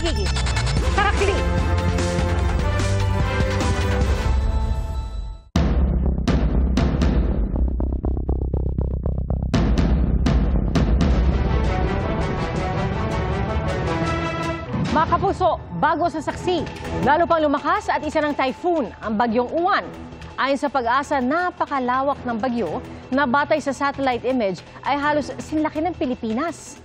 Kiki. Tarakli! Mga kapuso, bago sa saksi, lalo pang lumakas at isa ng typhoon, ang bagyong Uwan. Ayon sa Pag-asa, napakalawak ng bagyo na batay sa satellite image ay halos sinlaki ng Pilipinas.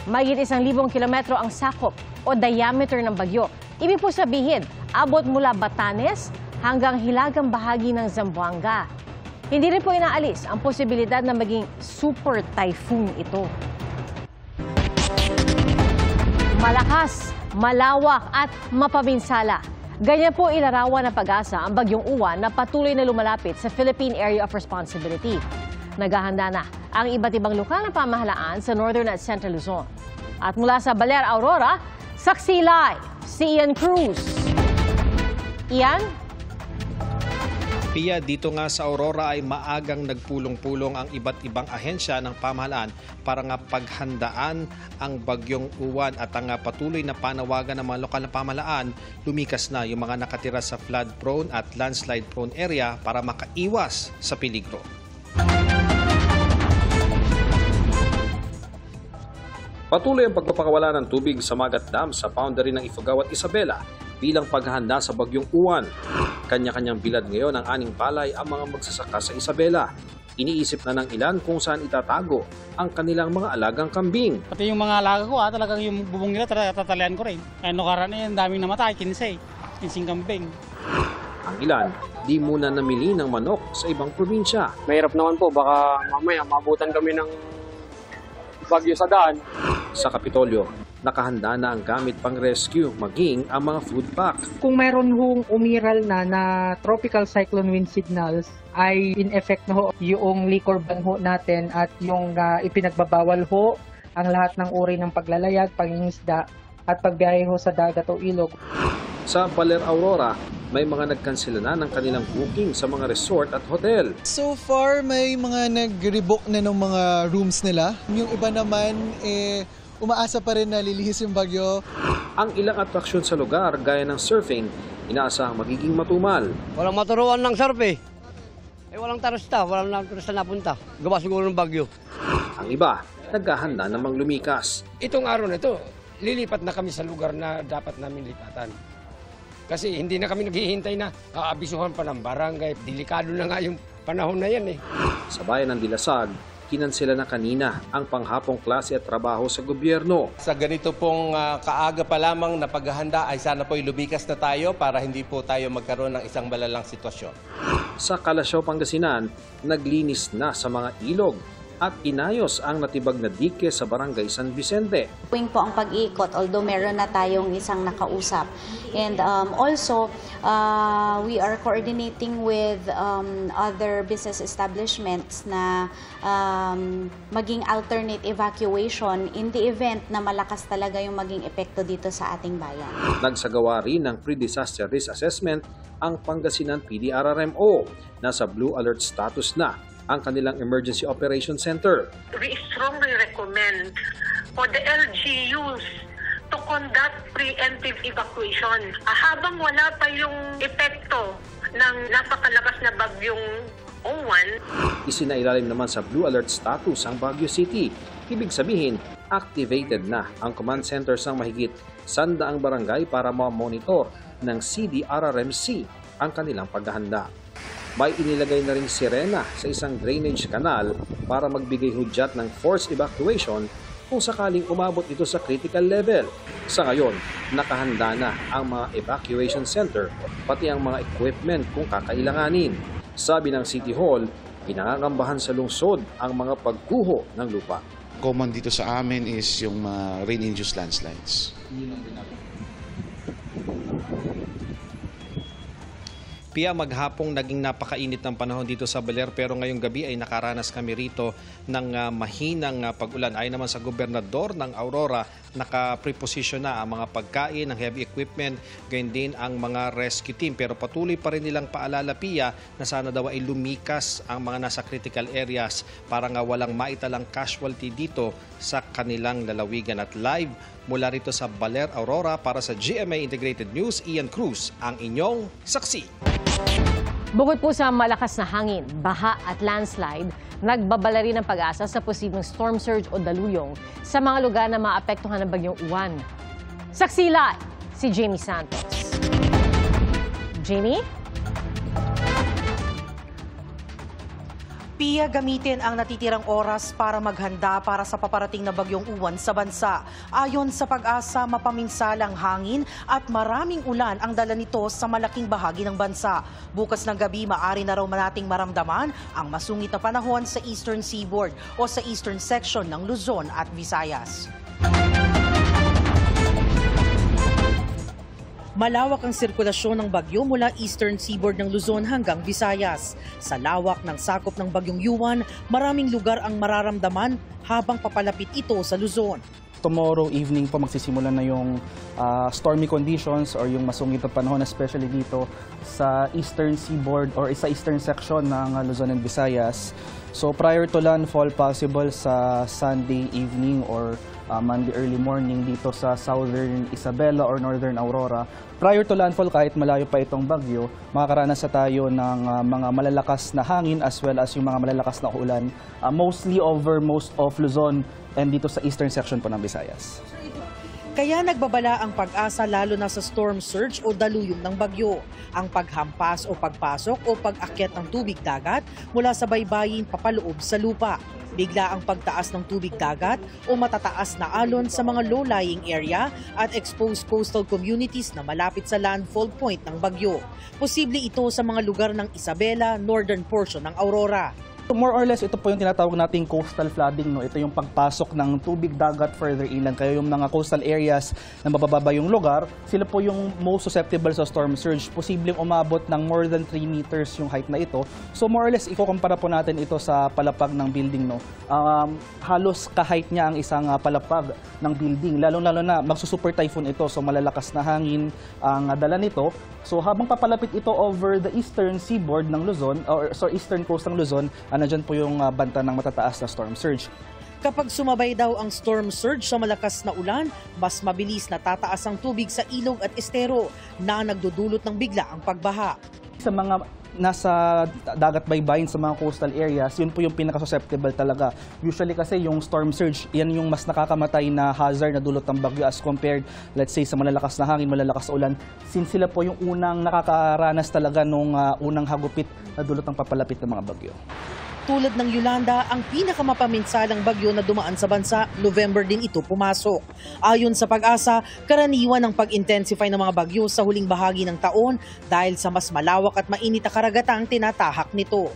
Mahigit 1,000 kilometro ang sakop o diameter ng bagyo. Ibig po sabihin, abot mula Batanes hanggang hilagang bahagi ng Zamboanga. Hindi rin po inaalis ang posibilidad na maging super typhoon ito. Malakas, malawak at mapabinsala. Ganyan po ilarawan ng Pag-asa ang bagyong Uwan na patuloy na lumalapit sa Philippine Area of Responsibility. Naghahanda na ang iba't ibang lokal na pamahalaan sa Northern at Central Luzon. At mula sa Baler, Aurora, saksi live si Ian Cruz. Ian? Pia, dito nga sa Aurora ay maagang nagpulong-pulong ang iba't ibang ahensya ng pamahalaan para nga paghandaan ang bagyong Uwan at ang patuloy na panawagan ng mga lokal na pamahalaan, lumikas na yung mga nakatira sa flood-prone at landslide-prone area para makaiwas sa peligro. Patuloy ang pagpapakawala ng tubig sa Magat Dam sa boundary ng Ifugao at Isabela bilang paghahanda sa bagyong Uwan. Kanya-kanyang bilad ngayon ang aning palay ang mga magsasaka sa Isabela. Iniisip na ng ilan kung saan itatago ang kanilang mga alagang kambing. Pati yung mga alaga ko, talagang yung bubong nila tatalian ko rin. Kaya nakaraan ang daming namatay, 15 kambing. Ang ilan, di muna namili ng manok sa ibang probinsya. Mahirap naman po, baka mamaya mabutan kami ng bagyo sa daan. Sa Kapitolyo, nakahanda na ang gamit pang rescue, maging ang mga food pack. Kung mayroon hong umiral na tropical cyclone wind signals, ay in effect na ho yung liquor ban ho natin at yung ipinagbabawal ho ang lahat ng uri ng paglalayag, pangingisda at pagbiyahe ho sa dagat o ilog. Sa Baler, Aurora, may mga nagkansela na ng kanilang booking sa mga resort at hotel. So far, may mga nag-rebook na ng mga rooms nila. Yung iba naman, umaasa pa rin na lilihis yung bagyo. Ang ilang atraksyon sa lugar, gaya ng surfing, inaasahang magiging matumal. Walang maturuan ng surf eh. Walang turista, walang turista napunta. Gawa siguro ng bagyo. Ang iba, naghahanda namang lumikas. Itong araw na ito, lilipat na kami sa lugar na dapat namin lipatan. Kasi hindi na kami naghihintay na aabisuhan pa ng barangay. Delikado na nga yung panahon na yan eh. Sa bayan ng Dilasag, kinansela na kanina ang panghapong klase at trabaho sa gobyerno. Sa ganito pong kaaga pa lamang na paghahanda ay sana po'y lumikas na tayo para hindi po tayo magkaroon ng isang malalang sitwasyon. Sa Kalasyaw, Pangasinan, naglinis na sa mga ilog at inayos ang natibag na dike sa Barangay San Vicente. Tuwing po ang pag-iikot, although meron na tayong isang nakausap. And also, we are coordinating with other business establishments na maging alternate evacuation in the event na malakas talaga yung maging epekto dito sa ating bayan. Nagsagawa rin ng pre-disaster risk assessment ang Pangasinan PDRRMO. Nasa blue alert status na ang kanilang Emergency Operations Center. We strongly recommend for the LGUs to conduct preemptive evacuation. Habang wala pa yung epekto ng napakalakas na bagyong Uwan. Isinailalim naman sa blue alert status ang Baguio City. Ibig sabihin, activated na ang command centers ng mahigit 100 barangay para ma-monitor ng CDRRMC ang kanilang paghahanda. May inilagay na ring sirena sa isang drainage canal para magbigay hudyat ng forced evacuation kung sakaling umabot ito sa critical level. Sa ngayon, nakahanda na ang mga evacuation center, pati ang mga equipment kung kakailanganin. Sabi ng City Hall, pinangangambahan sa lungsod ang mga pagguho ng lupa. Common dito sa amin is yung rain-induced landslides. Pia, maghapong naging napakainit ng panahon dito sa Baler pero ngayong gabi ay nakaranas kami rito ng mahinang pag-ulan. Ayon naman sa gobernador ng Aurora, naka-preposition na ang mga pagkain, ang heavy equipment, gayon din ang mga rescue team. Pero patuloy pa rin nilang paalala, Pia, na sana daw ay lumikas ang mga nasa critical areas para nga walang maitalang casualty dito sa kanilang lalawigan. At live mula rito sa Baler, Aurora para sa GMA Integrated News, Ian Cruz, ang inyong saksi. Bukod po sa malakas na hangin, baha at landslide, nagbabala rin ang pag-asa sa posibleng storm surge o daluyong sa mga lugar na maapektuhan ng bagyong Uwan. Saksila, si Jamie Santos. Jamie? Pia, gamitin ang natitirang oras para maghanda para sa paparating na bagyong Uwan sa bansa. Ayon sa pag-asa, mapaminsalang hangin at maraming ulan ang dala nito sa malaking bahagi ng bansa. Bukas ng gabi, maaari na raw nating maramdaman ang masungit na panahon sa Eastern Seaboard o sa Eastern section ng Luzon at Visayas. Malawak ang sirkulasyon ng bagyo mula Eastern Seaboard ng Luzon hanggang Visayas. Sa lawak ng sakop ng bagyong Uwan, maraming lugar ang mararamdaman habang papalapit ito sa Luzon. Tomorrow evening po magsisimula na yung stormy conditions or yung masungit na panahon, especially dito sa Eastern Seaboard or sa Eastern section ng Luzon and Visayas. So prior to landfall, possible sa Sunday evening or Monday early morning dito sa Southern Isabela or Northern Aurora. Prior to landfall, kahit malayo pa itong bagyo, makakaranas tayo ng mga malalakas na hangin as well as yung mga malalakas na ulan, mostly over most of Luzon and dito sa eastern section po ng Visayas. Kaya nagbabala ang pag-asa lalo na sa storm surge o daluyong ng bagyo. Ang paghampas o pagpasok o pag-akyat ng tubig dagat mula sa baybayin papaloob sa lupa. Bigla ang pagtaas ng tubig dagat o matataas na alon sa mga low-lying area at exposed coastal communities na malapit sa landfall point ng bagyo. Posible ito sa mga lugar ng Isabela, northern portion ng Aurora. More or less, ito po yung tinatawag nating coastal flooding. No? Ito yung pagpasok ng tubig dagat further inland. Kaya yung mga coastal areas na mabababa yung lugar, sila po yung most susceptible sa storm surge. Posibleng umabot ng more than 3 meters yung height na ito. So more or less, ikukumpara po natin ito sa palapag ng building. No? Halos ka-height niya ang isang palapag ng building. Lalo-lalo na magsusuper typhoon ito. So malalakas na hangin ang dala nito. So habang papalapit ito over the eastern seaboard ng Luzon, or eastern coast ng Luzon, nandiyan po yung banta ng matataas na storm surge. Kapag sumabay daw ang storm surge sa malakas na ulan, mas mabilis na tataas ang tubig sa ilog at estero na nagdudulot ng bigla ang pagbaha. Sa mga nasa dagat baybayin sa mga coastal areas, yun po yung pinaka-susceptible talaga. Usually kasi yung storm surge, yan yung mas nakakamatay na hazard na dulot ng bagyo as compared, let's say, sa malalakas na hangin, malalakas na ulan. Since sila po yung unang nakakaranas talaga nung unang hagupit na dulot ng papalapit ng mga bagyo. Tulad ng Yolanda, ang pinakamapaminsalang bagyo na dumaan sa bansa, November din ito pumasok. Ayon sa pag-asa, karaniwan ang pag-intensify ng mga bagyo sa huling bahagi ng taon dahil sa mas malawak at mainit na karagatang tinatahak nito.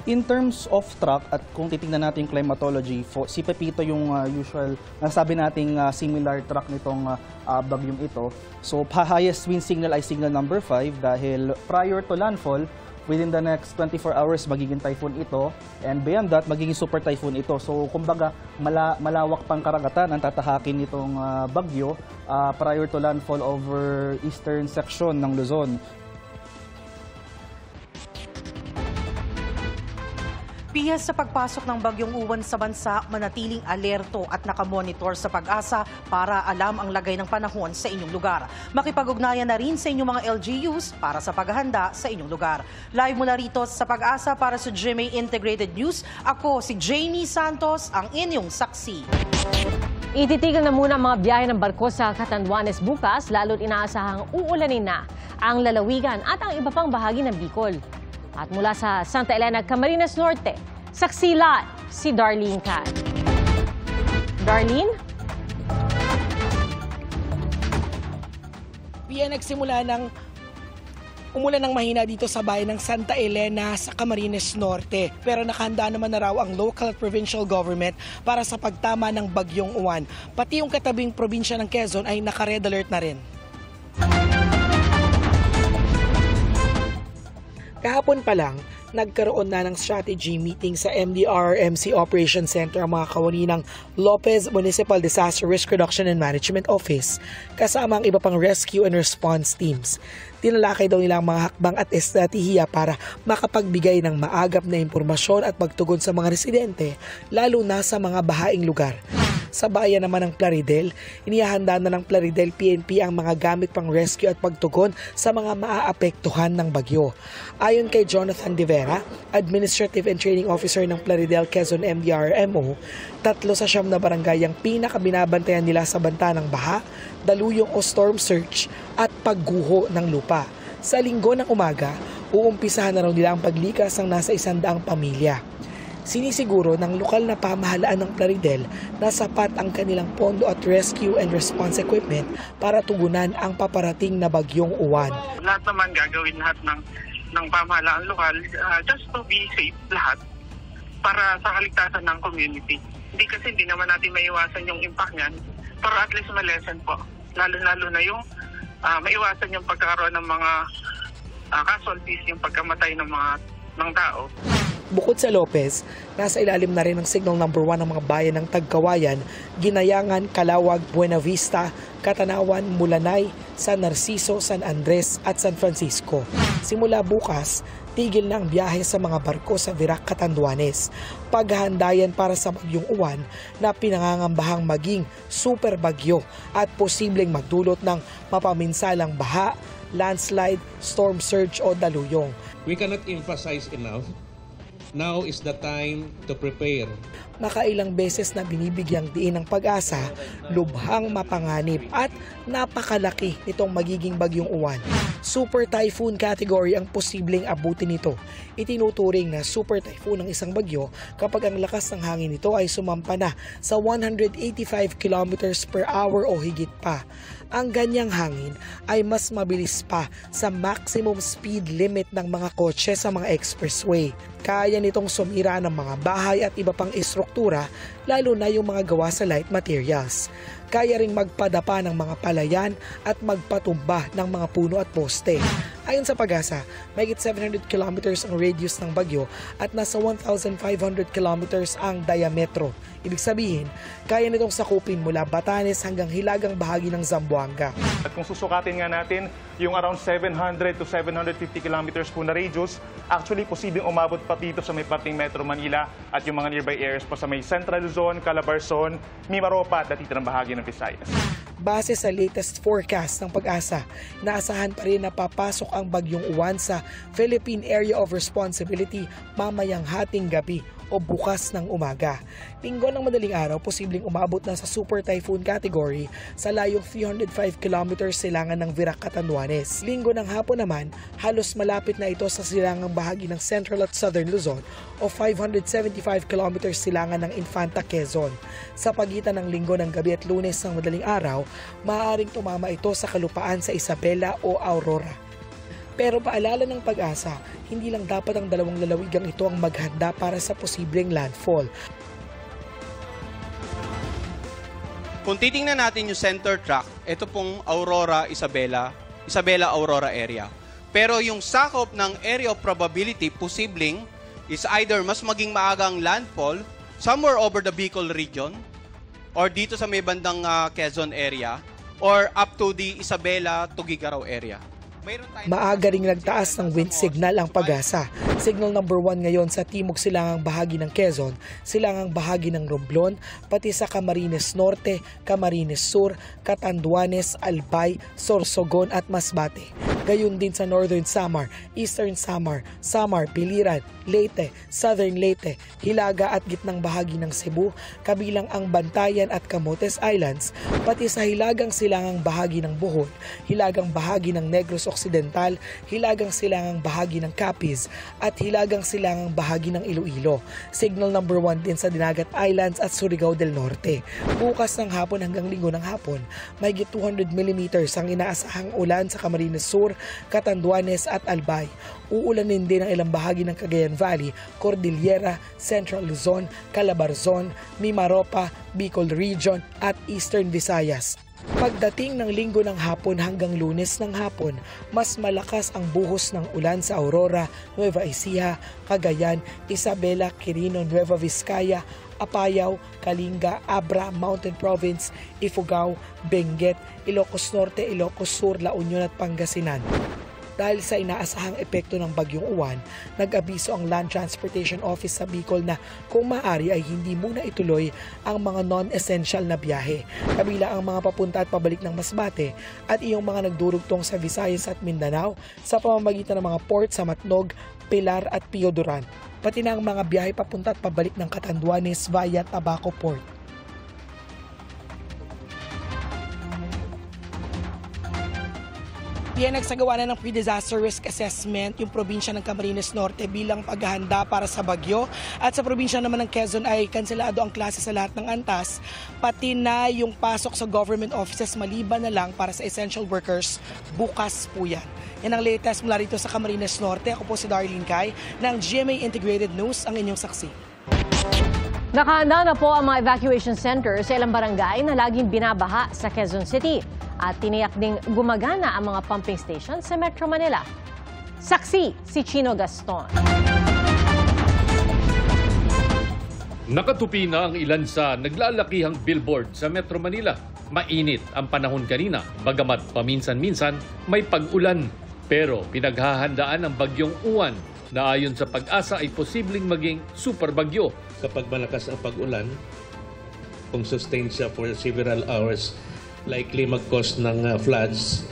In terms of track, at kung titingnan natin yung climatology, si Pepito yung usual, nasabi nating similar track nitong bagyong ito. So highest wind signal ay signal number 5 dahil prior to landfall, within the next 24 hours, magiging typhoon ito. And beyond that, magiging super typhoon ito. So, kumbaga, malawak pang karagatan ang tatahakin nitong bagyo prior to landfall over eastern section ng Luzon. Pia, sa pagpasok ng bagyong Uwan sa bansa, manatiling alerto at nakamonitor sa pag-asa para alam ang lagay ng panahon sa inyong lugar. Makipag-ugnayan na rin sa inyong mga LGUs para sa paghahanda sa inyong lugar. Live mula rito sa pag-asa para sa GMA Integrated News, ako si Jamie Santos, ang inyong saksi. Ititigil na muna ang mga biyahe ng barko sa Catanduanes bukas, lalo't inaasahang uulanin na ang lalawigan at ang iba pang bahagi ng Bicol. At mula sa Santa Elena, Camarines Norte, saksila si Darlene Can. Darlene? Pia, nagsimula ng umulan ng mahina dito sa bayan ng Santa Elena sa Camarines Norte. Pero nakahanda naman na raw ang local at provincial government para sa pagtama ng bagyong Uwan. Pati yung katabing probinsya ng Quezon ay naka-red alert na rin. Kahapon pa lang, Nagkaroon na ng strategy meeting sa MDRRMC Operations Center ang mga kawani ng Lopez Municipal Disaster Risk Reduction and Management Office kasama ang iba pang rescue and response teams. Tinalakay daw nila ang mga hakbang at estratehiya para makapagbigay ng maagap na impormasyon at pagtugon sa mga residente, lalo na sa mga bahaing lugar. Sa bayan naman ng Plaridel, inihahanda na ng Plaridel PNP ang mga gamit pang rescue at pagtugon sa mga maaapektuhan ng bagyo. Ayon kay Jonathan De Vera, Administrative and Training Officer ng Plaridel Quezon MDRMO, 3 sa 9 na barangay ang pinakabinabantayan nila sa banta ng baha, daluyong o storm surge at pagguho ng lupa. Sa linggo ng umaga, uumpisahan na raw nila ang paglikas ng nasa 100 pamilya. Sinisiguro ng lokal na pamahalaan ng Plaridel na sapat ang kanilang pondo at rescue and response equipment para tugunan ang paparating na bagyong uwan. Lahat naman gagawin lahat ng pamahalaan lokal just to be safe lahat para sa kaligtasan ng community. Hindi naman natin maiwasan yung impact niyan, pero at least ma-lessen po. Lalo na yung maiwasan yung pagkakaroon ng mga casualties, yung pagkamatay ng tao. Bukod sa Lopez, nasa ilalim na rin ng signal number 1 ng mga bayan ng Tagkawayan, Ginayangan, Calawag, Buena Vista, Katanawan, Mulanay, San Narciso, San Andres at San Francisco. Simula bukas, tigil na ang biyahe sa mga barko sa Virac, Catanduanes. Paghahandayan para sa bagyong uwan na pinangangambahang maging super bagyo at posibleng magdulot ng mapaminsalang baha, landslide, storm surge o daluyong. We cannot emphasize enough. Now is the time to prepare. Makailang beses na binibigyang diin ng Pag-asa, lubhang mapanganib at napakalaki nitong magiging bagyong uwan. Super typhoon category ang posibleng abutin nito. Itinuturing na super typhoon ng isang bagyo kapag ang lakas ng hangin nito ay sumampa na sa 185 kilometers per hour o higit pa. Ang ganyang hangin ay mas mabilis pa sa maximum speed limit ng mga kotse sa mga expressway. Kaya nitong sumira ng mga bahay at iba pang istruktura, lalo na yung mga gawa sa light materials. Kaya ring magpadapa ng mga palayan at magpatumba ng mga puno at poste. Ayon sa Pag-asa, mahigit 700 kilometers ang radius ng bagyo at nasa 1,500 kilometers ang diametro. Ibig sabihin, kaya nitong sakupin mula Batanes hanggang hilagang bahagi ng Zamboanga. At kung susukatin nga natin, yung around 700 to 750 kilometers po na radius, actually posibleng umabot pa dito sa may parting Metro Manila at yung mga nearby areas po sa may Central Luzon, Calabarzon, Mimaropa at natitira ng bahagi ng Visayas. Base sa latest forecast ng Pag-asa, naasahan pa rin na papasok ang bagyong uwan sa Philippine Area of Responsibility mamayang hating gabi o bukas ng umaga. Linggo ng madaling araw, posibleng umabot na sa super typhoon category sa layong 305 kilometers silangan ng Virac, Catanduanes. Linggo ng hapon naman, halos malapit na ito sa silangang bahagi ng Central at Southern Luzon o 575 kilometers silangan ng Infanta, Quezon. Sa pagitan ng linggo ng gabi at Lunes ng madaling araw, maaaring tumama ito sa kalupaan sa Isabela o Aurora. Pero paalala ng Pag-asa, hindi lang dapat ang dalawang lalawigang ito ang maghanda para sa posibleng landfall. Kung titingnan natin yung center track, ito pong Aurora, Isabela-Aurora area. Pero yung sakop ng area of probability, posibleng, is either mas maging maagang landfall somewhere over the Bicol region or dito sa may bandang Quezon area or up to the Isabela-Tuguegarao area. Maaga ring nagtaas ng wind signal ang Pag-asa. Signal number 1 ngayon sa timog silangang bahagi ng Quezon, silangang bahagi ng Romblon, pati sa Camarines Norte, Camarines Sur, Catanduanes, Albay, Sorsogon at Masbate. Gayon din sa Northern Samar, Eastern Samar, Samar, Biliran, Leyte, Southern Leyte, Hilaga at gitnang bahagi ng Cebu, kabilang ang Bantayan at Camotes Islands, pati sa hilagang silangang bahagi ng Bohol, hilagang bahagi ng Negros Occidental, hilagang silangang bahagi ng Capiz, at hilagang silangang bahagi ng Iloilo. Signal number 1 din sa Dinagat Islands at Surigao del Norte. Bukas ng hapon hanggang linggo ng hapon, mahigit 200 mm ang inaasahang ulan sa Camarines Sur, Catanduanes at Albay. Uulanin din ang ilang bahagi ng Cagayan Valley, Cordillera, Central Luzon, Calabarzon, Mimaropa, Bicol Region at Eastern Visayas. Pagdating ng Linggo ng hapon hanggang Lunes ng hapon, mas malakas ang buhos ng ulan sa Aurora, Nueva Ecija, Cagayan, Isabela, Quirino, Nueva Vizcaya, Apayao, Kalinga, Abra, Mountain Province, Ifugao, Benguet, Ilocos Norte, Ilocos Sur, La Union at Pangasinan. Dahil sa inaasahang epekto ng Bagyong Uwan, nag-abiso ang Land Transportation Office sa Bicol na kung maaari ay hindi muna ituloy ang mga non-essential na biyahe, kabila ang mga papunta at pabalik ng Masbate at iyong mga nagdurugtong sa Visayas at Mindanao sa pamamagitan ng mga port sa Matnog, Pilar at Pio Duran, pati na ang mga biyahe papunta at pabalik ng Catanduanes via Tabaco Port. Yan nagsagawa na ng pre-disaster risk assessment yung probinsya ng Camarines Norte bilang paghahanda para sa bagyo. At sa probinsya naman ng Quezon ay kanselado ang klase sa lahat ng antas, pati na yung pasok sa government offices maliban na lang para sa essential workers. Bukas po yan. Yan ang latest mula rito sa Camarines Norte. Ako po si Darlene Kai ng GMA Integrated News, ang inyong saksi. Nakahanda na po ang mga evacuation centers sa ilang barangay na laging binabaha sa Quezon City. At tiniyak ding gumagana ang mga pumping stations sa Metro Manila. Saksi si Chino Gaston. Nakatupi na ang ilan sa naglalakihang billboard sa Metro Manila. Mainit ang panahon kanina, bagamat paminsan-minsan may pag-ulan. Pero pinaghahandaan ang Bagyong Uwan na ayon sa Pag-asa ay posibleng maging super bagyo. Kapag malakas ang pag-ulan, kung sustained siya for several hours, likely mag-cause ng floods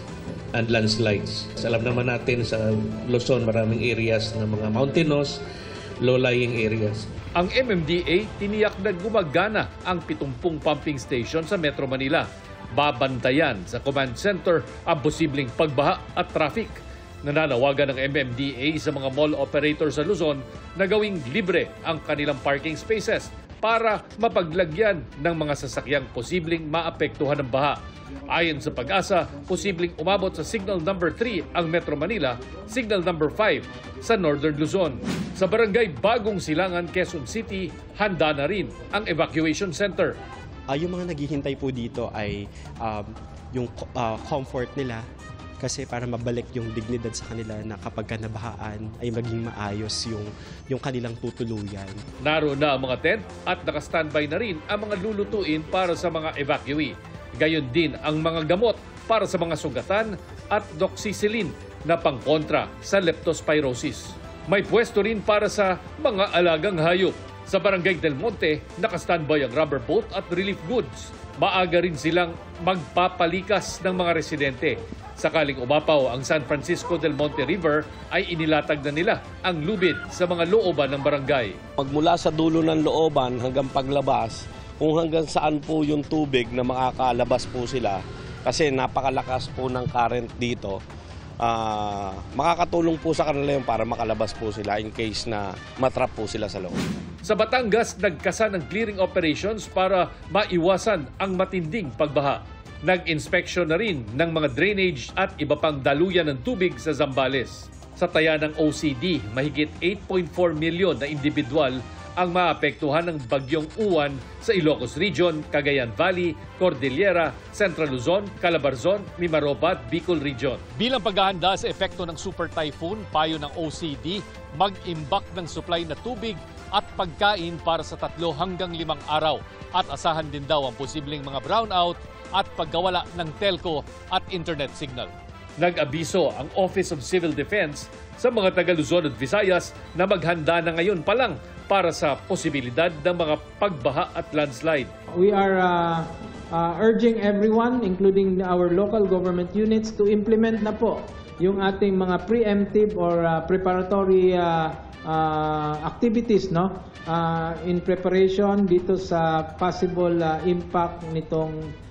and landslides. Alam naman natin sa Luzon, maraming areas ng mga mountainous, low-lying areas. Ang MMDA tiniyak na gumagana ang 70 pumping station sa Metro Manila. Babantayan sa command center ang posibleng pagbaha at traffic. Nananawagan ng MMDA sa mga mall operators sa Luzon na gawing libre ang kanilang parking spaces para mapaglagyan ng mga sasakyang posibleng maapektuhan ng baha. Ayon sa Pag-asa, posibleng umabot sa Signal Number 3 ang Metro Manila, Signal Number 5 sa Northern Luzon. Sa barangay Bagong Silangan, Quezon City, handa na rin ang evacuation center. Yung mga naghihintay po dito ay yung comfort nila, kasi para mabalik yung dignidad sa kanila na kapag nabahaan ay maging maayos yung kanilang tutuluyan. Naroon na ang mga tent at nakastandby na rin ang mga lulutuin para sa mga evacuee. Gayon din ang mga gamot para sa mga sugatan at doxycycline na pangkontra sa leptospirosis. May pwesto rin para sa mga alagang hayop. Sa Barangay Del Monte, nakastandby ang rubber boat at relief goods. Maaga rin silang magpapalikas ng mga residente. Sakaling umapaw ang San Francisco del Monte River, ay inilatag na nila ang lubid sa mga looban ng barangay. Pagmula sa dulo ng looban hanggang paglabas, kung hanggang saan po yung tubig na makakalabas po sila, kasi napakalakas po ng current dito, makakatulong po sa kanila yun para makalabas po sila in case na matrap po sila sa loob. Sa Batangas, nagkasa ng clearing operations para maiwasan ang matinding pagbaha. Nag-inspeksyon na rin ng mga drainage at iba pang daluyan ng tubig sa Zambales. Sa taya ng OCD, mahigit 8.4 milyon na individual ang maapektuhan ng Bagyong Uwan sa Ilocos Region, Cagayan Valley, Cordillera, Central Luzon, Calabarzon, Mimaropa, Bicol Region. Bilang paghahanda sa epekto ng super typhoon, payo ng OCD, mag-imbak ng supply na tubig at pagkain para sa 3 hanggang 5 araw. At asahan din daw ang posibleng mga brownout at pagkawala ng telco at internet signal. Nag-abiso ang Office of Civil Defense sa mga taga Luzon at Visayas na maghanda na ngayon pa lang para sa posibilidad ng mga pagbaha at landslide. We are urging everyone, including our local government units, to implement na po yung ating mga preemptive or preparatory activities, no? In preparation dito sa possible impact nitong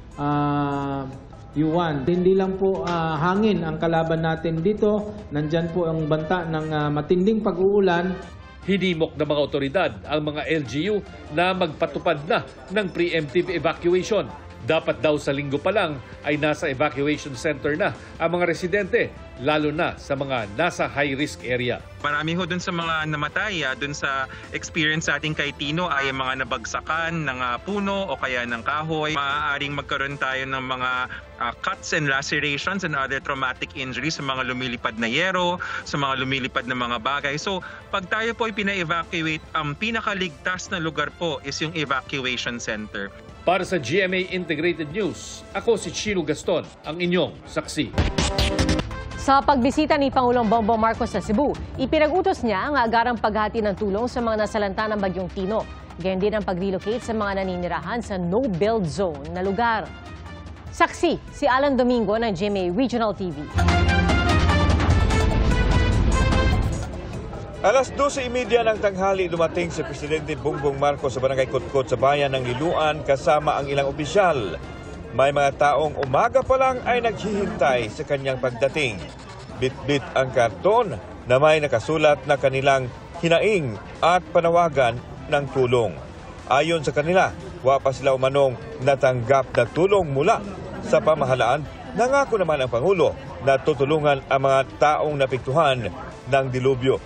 Uwan. Hindi lang po hangin ang kalaban natin dito. Nandyan po ang banta ng matinding pag-uulan. Hinimok ng mga otoridad ang mga LGU na magpatupad na ng preemptive evacuation. Dapat daw sa linggo pa lang ay nasa evacuation center na ang mga residente, lalo na sa mga nasa high-risk area. Marami ho dun sa mga namatay, dun sa experience natin kay Tino ay mga nabagsakan ng puno o kaya ng kahoy. Maaaring magkaroon tayo ng mga cuts and lacerations and other traumatic injuries sa mga lumilipad na yero, sa mga lumilipad na mga bagay. So pag tayo po ay pina-evacuate, ang pinakaligtas na lugar po is yung evacuation center. Para sa GMA Integrated News, ako si Chino Gaston, ang inyong saksi. Sa pagbisita ni Pangulong Bongbong Marcos sa Cebu, ipinag-utos niya ang agarang paghati ng tulong sa mga nasalanta ng Bagyong Tino. Ganyan din ang pag-relocate sa mga naninirahan sa no-build zone na lugar. Saksi, si Alan Domingo ng GMA Regional TV. Alas 12:30 ng tanghali dumating si Presidente Bongbong Marcos sa Barangay Kutkot sa bayan ng Liloan kasama ang ilang opisyal. May mga taong umaga pa lang ay naghihintay sa kanyang pagdating. Bit-bit ang karton na may nakasulat na kanilang hinaing at panawagan ng tulong. Ayon sa kanila, wa pa sila umanong natanggap na tulong mula sa pamahalaan. Nangako naman ang Pangulo na tutulungan ang mga taong napektuhan ng dilubyo.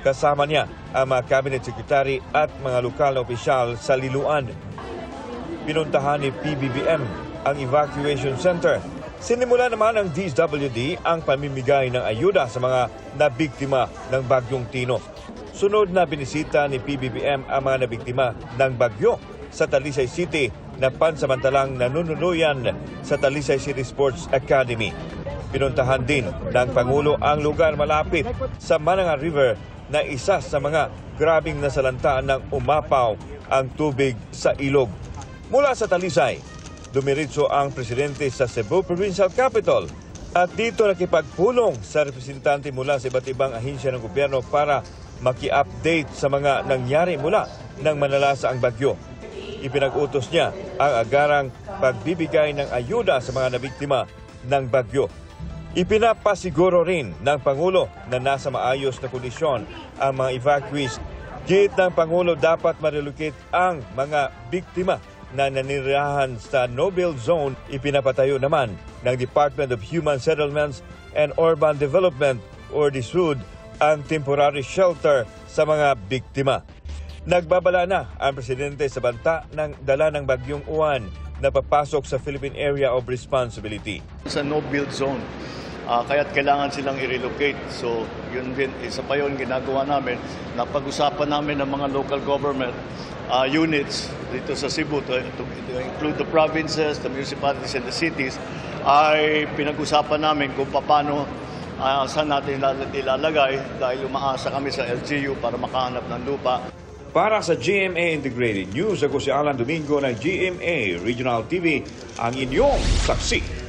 Kasama niya ang mga cabinet secretary at mga lokal na opisyal sa Liloan. Pinuntahan ni PBBM ang evacuation center. Sinimula naman ng DSWD ang pamimigay ng ayuda sa mga nabiktima ng Bagyong Tino. Sunod na binisita ni PBBM ang mga nabiktima ng bagyo sa Talisay City na pansamantalang nanununuyan sa Talisay City Sports Academy. Pinuntahan din ng Pangulo ang lugar malapit sa Mananga River na isa sa mga grabing nasalantaan ng umapaw ang tubig sa ilog. Mula sa Talisay, dumiritso ang presidente sa Cebu Provincial Capital at dito nakipagpulong sa representante mula sa iba't ibang ahensya ng gobyerno para maki-update sa mga nangyari mula nang manalasa ang bagyo. Ipinag-utos niya ang agarang pagbibigay ng ayuda sa mga nabiktima ng bagyo. Ipinapasiguro rin ng Pangulo na nasa maayos na kondisyon ang mga evacuees. Git ng Pangulo dapat ma-relocate ang mga biktima na nanirahan sa no-build zone. Ipinapatayo naman ng Department of Human Settlements and Urban Development or DSUD ang temporary shelter sa mga biktima. Nagbabala na ang presidente sa banta ng dala ng Bagyong Uwan na papasok sa Philippine Area of Responsibility. Sa no-build zone, kaya't kailangan silang i-relocate. So yun din, isa pa yun ginagawa namin. Napag-usapan namin ng mga local government units dito sa Cebu to include the provinces, the municipalities and the cities, ay pinag-usapan namin kung paano saan natin ilalagay dahil umaasa kami sa LGU para makahanap ng lupa. Para sa GMA Integrated News, ako si Alan Domingo ng GMA Regional TV, ang inyong saksi.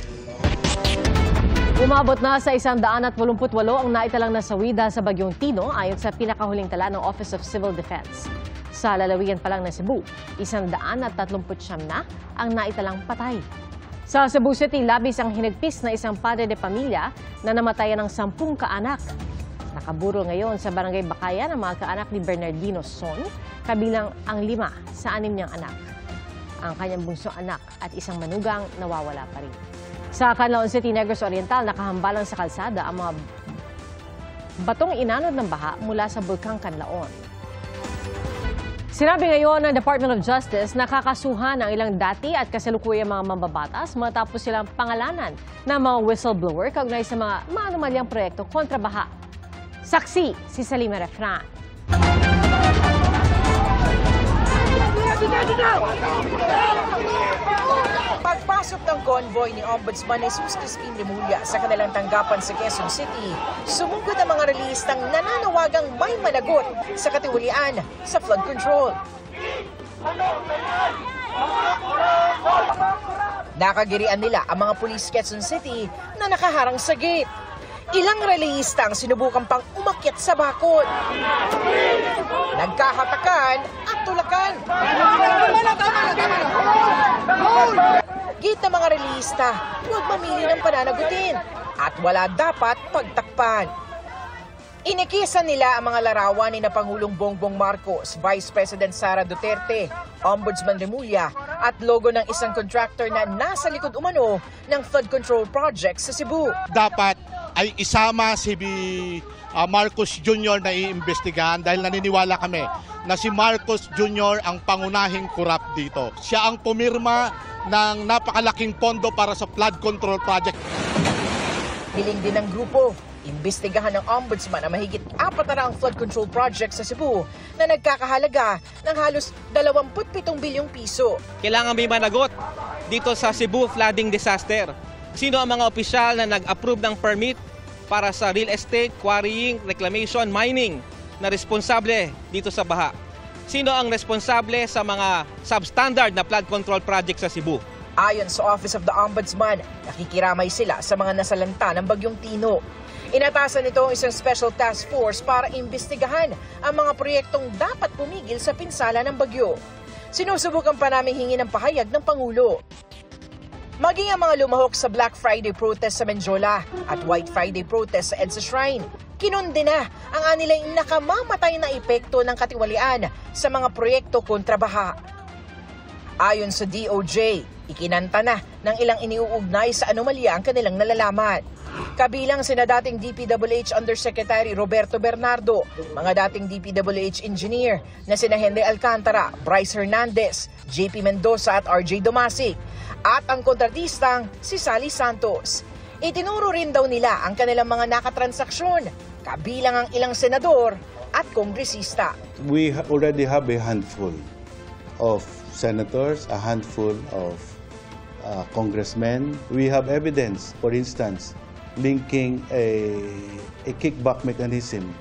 Umabot na sa 188 ang naitalang nasawi dahil sa Bagyong Tino ayon sa pinakahuling tala ng Office of Civil Defense. Sa lalawigan pa lang ng Cebu, 139 na ang naitalang patay. Sa Cebu City, labis ang hinagpis na isang padre de pamilya na namatayan ng 10 kaanak. Nakaburol ngayon sa Barangay Bakayan ang mga kaanak ni Bernardino Son, kabilang ang 5 sa 6 niyang anak. Ang kanyang bunsong anak at isang manugang nawawala pa rin. Sa Canlaon City, Negros Oriental, nakahambalang sa kalsada ang mga batong inanod ng baha mula sa Bulkang Canlaon. Sinabi ngayon ng Department of Justice na kakasuhan ang ilang dati at kasalukuyang mga mambabatas matapos silang pangalanan ng mga whistleblower kaugnay sa mga maanumalyang proyekto kontra baha. Saksi si Salima Refran. Pagpasok ng convoy ni Ombudsman Jesus Crispin Remulla sa kanilang tanggapan sa Quezon City, sumugod ang mga relistang nananawagang may managot sa katiwalian sa flood control. Nakagirian nila ang mga pulis Quezon City na nakaharang sa gate. Ilang relista ang sinubukang pang umakyat sa bakod. Nagkahatakan at tulakan. Gate ng mga relista, huwag mamili ng pananagutin at wala dapat pagtakpan. Inikisan nila ang mga larawan ni na Pangulong Bongbong Marcos, Vice President Sara Duterte, Ombudsman Remulla at logo ng isang contractor na nasa likod umano ng flood control project sa Cebu. Dapat ay isama si Marcos Jr. na iimbestigahan dahil naniniwala kami na si Marcos Jr. ang pangunahing korap dito. Siya ang pumirma ng napakalaking pondo para sa flood control project. Hiling din ng grupo, imbestigahan ng Ombudsman ang mahigit 4 na flood control project sa Cebu na nagkakahalaga ng halos 27 bilyong piso. Kailangan may managot dito sa Cebu flooding disaster. Sino ang mga opisyal na nag-approve ng permit para sa real estate, quarrying, reclamation, mining na responsable dito sa baha? Sino ang responsable sa mga substandard na flood control project sa Cebu? Ayon sa Office of the Ombudsman, nakikiramay sila sa mga nasalanta ng Bagyong Tino. Inatasan nito ang isang special task force para imbestigahan ang mga proyektong dapat pumigil sa pinsala ng bagyo. Sinusubukan pa namin hingi ng pahayag ng Pangulo. Maging ang mga lumahok sa Black Friday protest sa Menjola at White Friday protest sa EDSA Shrine, kinundena ang anilang nakamamatay na epekto ng katiwalian sa mga proyekto kontra baha. Ayon sa DOJ, ikinanta na ng ilang iniuugnay sa anomalya ang kanilang nalalaman. Kabilang sina dating DPWH Undersecretary Roberto Bernardo, mga dating DPWH engineer na sina Henry Alcantara, Bryce Hernandez, JP Mendoza at RJ Domasic, at ang kontratistang si Sally Santos. Itinuro rin daw nila ang kanilang mga nakatransaksyon, kabilang ang ilang senador at kongresista. We already have a handful of senators, a handful of congressmen. We have evidence, for instance, linking a kickback mechanism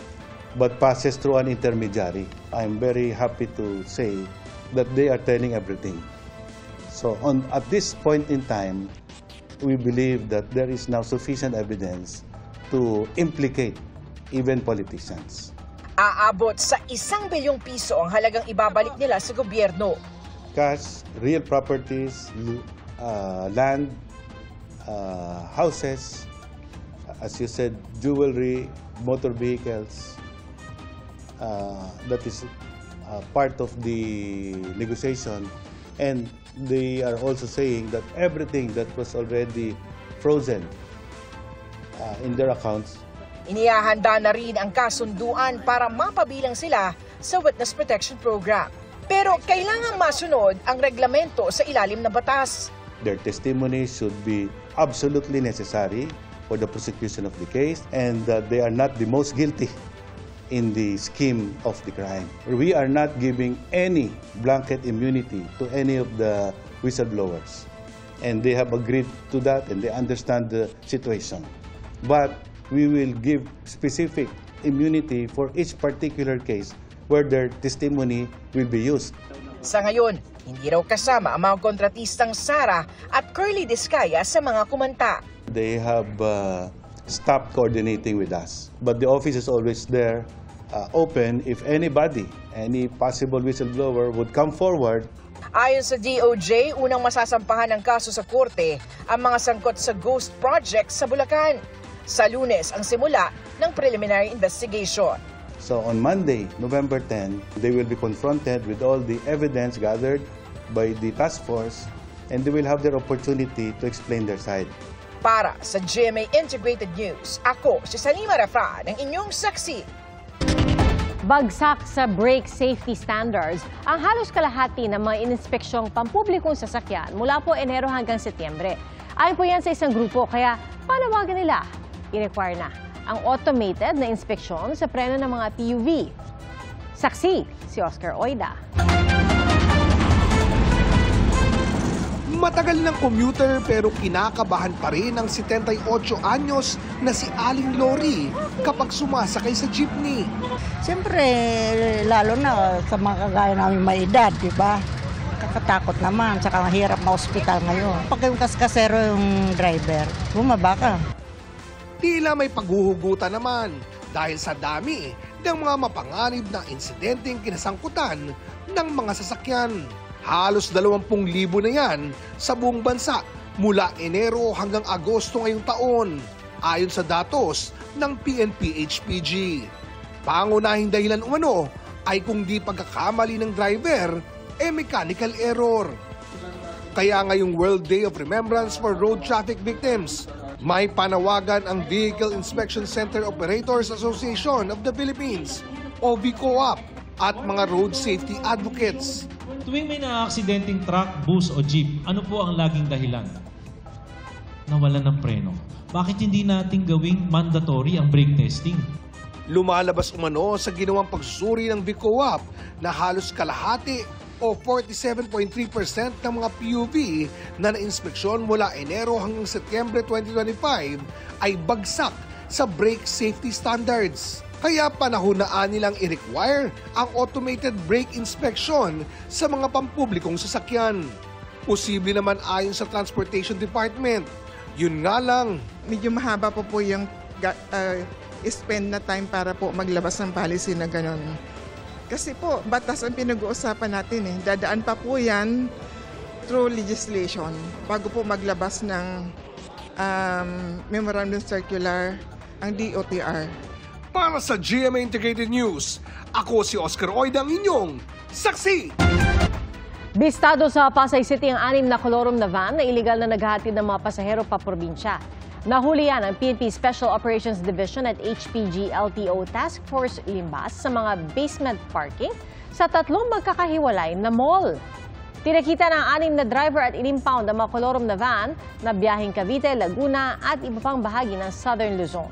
but passes through an intermediary. I'm very happy to say that they are telling everything. So at this point in time, we believe that there is now sufficient evidence to implicate even politicians. Aabot sa 1 bilyong piso ang halagang ibabalik nila sa gobyerno. Cash, real properties, land, houses, as you said, jewelry, motor vehicles. That is part of the negotiation. And they are also saying that everything that was already frozen in their accounts. Inihahanda na rin ang kasunduan para mapabilang sila sa Witness Protection Program. Pero kailangan masunod ang reglamento sa ilalim ng batas. Their testimony should be absolutely necessary for the prosecution of the case and that they are not the most guilty in the scheme of the crime. We are not giving any blanket immunity to any of the whistleblowers. And they have agreed to that and they understand the situation. But we will give specific immunity for each particular case where their testimony will be used. Sa ngayon, hindi raw kasama ang mga kontratistang Sara at Curly Discaya sa mga kumanta. They have stopped coordinating with us. But the office is always there, open if anybody, any possible whistleblower would come forward. Ayon sa DOJ, unang masasampahan ng kaso sa korte ang mga sangkot sa ghost project sa Bulacan. Sa Lunes ang simula ng preliminary investigation. So on Monday, November 10, they will be confronted with all the evidence gathered by the task force and they will have their opportunity to explain their side. Para sa GMA Integrated News, ako si Salima Rafra ng inyong saksi. Bagsak sa brake safety standards ang halos kalahati ng mga ininspeksyong pampublikong sasakyan mula po Enero hanggang Setyembre. Ayon po yan sa isang grupo, kaya panawagan nila, i-require na ang automated na inspeksyon sa preno ng mga PUV. Saksi, si Oscar Oida. Matagal ng commuter pero kinakabahan pa rin ang 78 anyos na si Aling Lori kapag sumasakay sa jeepney. Siyempre, lalo na sa mga kagaya namin may edad, di ba? Kakatakot naman, saka mahirap na ospital ngayon. Pag yung kaskasero yung driver, bumaba ka. Tila may paghuhugutan naman dahil sa dami ng mga mapanganib na insidenteng kinasangkutan ng mga sasakyan. Halos 20,000 na yan sa buong bansa mula Enero hanggang Agosto ngayong taon, ayon sa datos ng PNP-HPG. Pangunahing dahilan umano ay kung di pagkakamali ng driver, mechanical error. Kaya ngayong World Day of Remembrance for Road Traffic Victims, may panawagan ang Vehicle Inspection Center Operators Association of the Philippines o VCOAP at mga road safety advocates. Tuwing may na-aksidenteng truck, bus o jeep, ano po ang laging dahilan? Nawalan ng preno. Bakit hindi natin gawing mandatory ang brake testing? Lumalabas umano sa ginawang pagsusuri ng VCOAP na halos kalahati o 47.3% ng mga PUV na na-inspeksyon mula Enero hanggang Setyembre 2025 ay bagsak sa brake safety standards. Kaya panahon na nilang i-require ang automated brake inspection sa mga pampublikong sasakyan. Posible naman ayon sa Transportation Department. Yun nga lang, medyo mahaba po yung spend na time para po maglabas ng policy na gano'n. Kasi po, batas ang pinag-uusapan natin eh. Dadaan pa po yan through legislation bago po maglabas ng memorandum circular ang DOTR. Para sa GMA Integrated News, ako si Oscar Oida, ang inyong saksi! Bistado sa Pasay City ang 6 na kolorum na van na iligal na naghahatid ng mga pasahero pa probinsya. Nahuli yan ang PNP Special Operations Division at HPG LTO Task Force Limbas sa mga basement parking sa 3 magkakahiwalay na mall. Tinakita ng 6 na driver at in-impound ang mga kolorum na van na biyaheng Cavite, Laguna at iba pang bahagi ng Southern Luzon.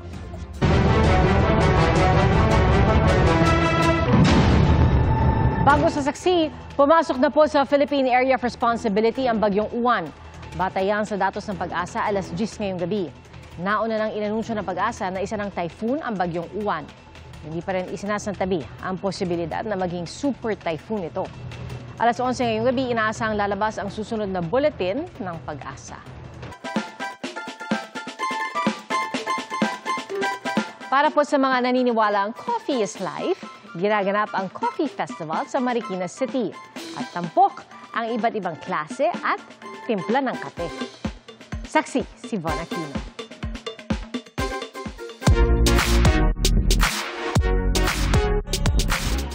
Bago sa saksi, pumasok na po sa Philippine Area of Responsibility ang bagyong Uwan. Batayan sa datos ng Pag-asa, alas 10 ngayong gabi. Nauna nang inanunsyo ng Pag-asa na isa ng typhoon ang bagyong Uwan. Hindi pa rin isinasantabi ang posibilidad na maging super typhoon ito. Alas 11 ngayong gabi, inaasahang lalabas ang susunod na bulletin ng Pag-asa. Para po sa mga naniniwalang coffee is life, ginaganap ang Coffee Festival sa Marikina City at tampok ang iba't ibang klase at timpla ng kape. Saksi si Von Aquino.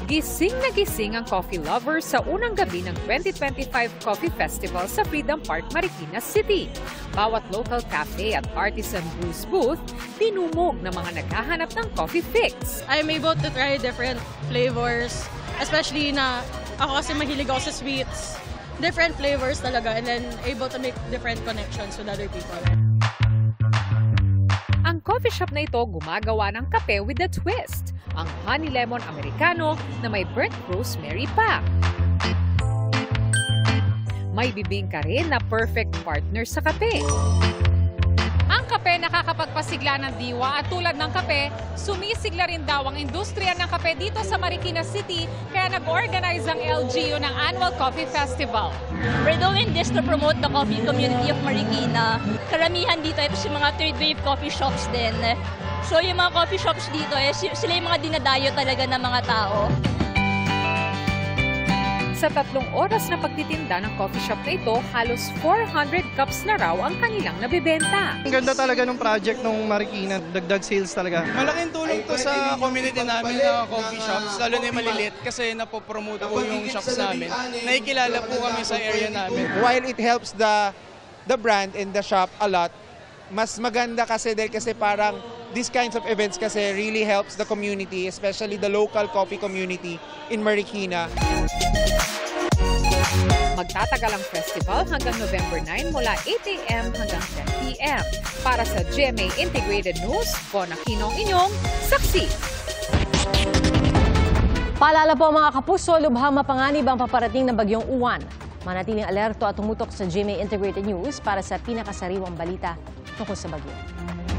Gising na gising ang coffee lovers sa unang gabi ng 2025 Coffee Festival sa Freedom Park, Marikina City. Bawat local cafe at artisan brews booth, dinumog ng mga naghahanap ng coffee fix. I'm able to try different flavors, especially na ako kasi mahilig ako sa sweets. Different flavors talaga, and then able to make different connections with other people. Ang coffee shop na ito gumagawa ng kape with a twist, ang Honey Lemon Americano na may burnt rosemary pa. May bibingka rin na perfect partner sa kape. Ang kape nakakapagpasigla ng diwa at tulad ng kape, sumisigla rin daw ang industriya ng kape dito sa Marikina City kaya nag-organize ang LGU ng Annual Coffee Festival. We're doing this to promote the coffee community of Marikina. Karamihan dito ito si mga third wave coffee shops din. So yung mga coffee shops dito, sila yung mga dinadayo talaga ng mga tao. Sa 3 oras na pagtitinda ng coffee shop na ito, halos 400 cups na raw ang kanilang nabibenta. Ang ganda talaga ng project ng Marikina, dagdag sales talaga. Malaking tulong to sa community namin na coffee shops, lalo na yung maliliit kasi napopromote po yung shops namin. Nakikilala po kami sa area namin. While it helps the brand and the shop a lot, mas maganda kasi dahil kasi parang these kinds of events kasi really helps the community, especially the local coffee community in Marikina. Magtatagal ang festival hanggang November 9 mula 8 a.m. hanggang 10 p.m. Para sa GMA Integrated News, Von Aquino ang inyong saksi. Paalala po mga kapuso, lubhang mapanganib ang paparating ng bagyong Uwan. Manatiling alerto at tumutok sa GMA Integrated News para sa pinakasariwang balita tungkol sa bagyo.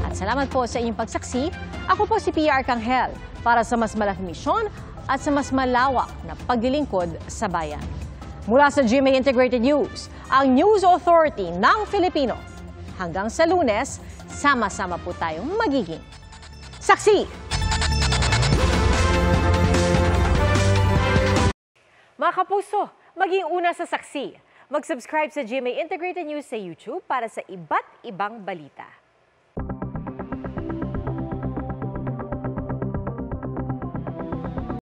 At salamat po sa inyong pagsaksi. Ako po si PR Kanghel para sa mas malaking misyon at sa mas malawak na paglilingkod sa bayan. Mula sa GMA Integrated News, ang News Authority ng Filipino. Hanggang sa Lunes, sama-sama po tayong magiging saksi! Mga kapuso, maging una sa saksi. Mag-subscribe sa GMA Integrated News sa YouTube para sa iba't ibang balita.